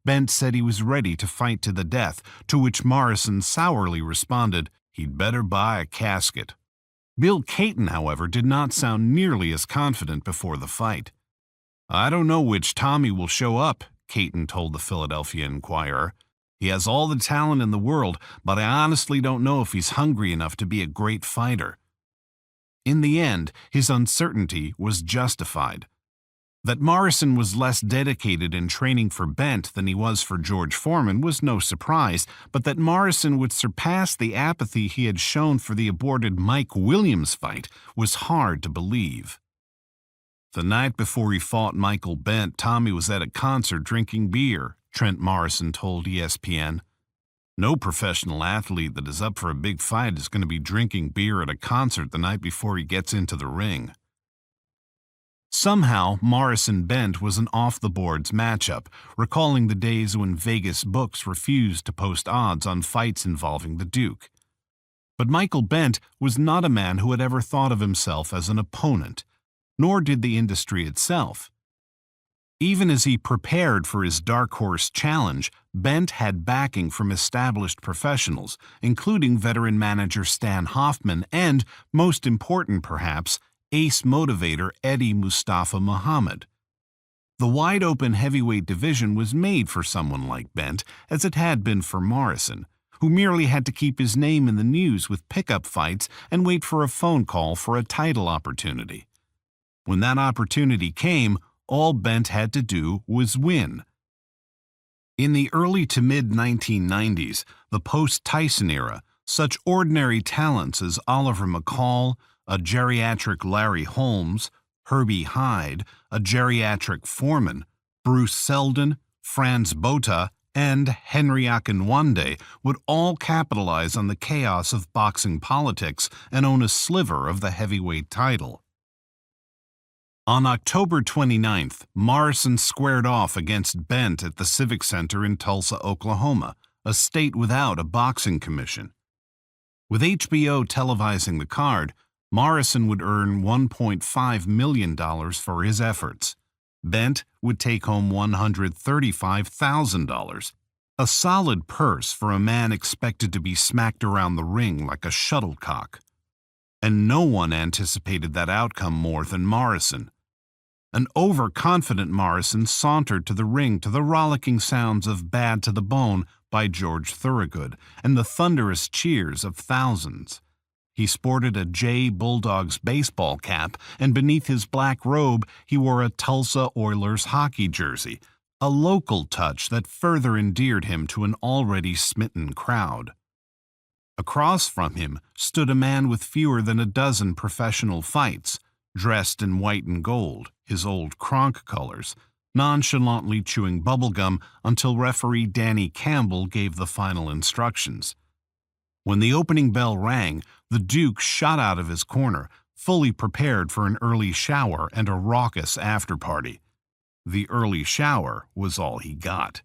Bent said he was ready to fight to the death, to which Morrison sourly responded, he'd better buy a casket. Bill Caton, however, did not sound nearly as confident before the fight. I don't know which Tommy will show up, Caton told the Philadelphia Inquirer. He has all the talent in the world, but I honestly don't know if he's hungry enough to be a great fighter. In the end, his uncertainty was justified. That Morrison was less dedicated in training for Bent than he was for George Foreman was no surprise, but that Morrison would surpass the apathy he had shown for the aborted Mike Williams fight was hard to believe. The night before he fought Michael Bent, Tommy was at a concert drinking beer, Trent Morrison told ESPN. No professional athlete that is up for a big fight is going to be drinking beer at a concert the night before he gets into the ring. Somehow, Morrison-Bent was an off-the-boards matchup, recalling the days when Vegas books refused to post odds on fights involving the Duke. But Michael Bent was not a man who had ever thought of himself as an opponent, nor did the industry itself. Even as he prepared for his dark horse challenge, Bent had backing from established professionals, including veteran manager Stan Hoffman and, most important perhaps, ace motivator Eddie Mustafa Muhammad. The wide-open heavyweight division was made for someone like Bent, as it had been for Morrison, who merely had to keep his name in the news with pickup fights and wait for a phone call for a title opportunity. When that opportunity came, all Bent had to do was win. In the early to mid-1990s, the post-Tyson era, such ordinary talents as Oliver McCall, a geriatric Larry Holmes, Herbie Hyde, a geriatric Foreman, Bruce Seldon, Franz Botha, and Henry Akinwande would all capitalize on the chaos of boxing politics and own a sliver of the heavyweight title. On October 29th, Morrison squared off against Bent at the Civic Center in Tulsa, Oklahoma, a state without a boxing commission. With HBO televising the card, Morrison would earn $1.5 million for his efforts. Bent would take home $135,000, a solid purse for a man expected to be smacked around the ring like a shuttlecock. And no one anticipated that outcome more than Morrison. An overconfident Morrison sauntered to the ring to the rollicking sounds of Bad to the Bone by George Thorogood and the thunderous cheers of thousands. He sported a Jay Bulldogs baseball cap, and beneath his black robe he wore a Tulsa Oilers hockey jersey, a local touch that further endeared him to an already smitten crowd. Across from him stood a man with fewer than a dozen professional fights, dressed in white and gold, his old Kronk colors, nonchalantly chewing bubblegum until referee Danny Campbell gave the final instructions. When the opening bell rang, the Duke shot out of his corner, fully prepared for an early shower and a raucous after-party. The early shower was all he got.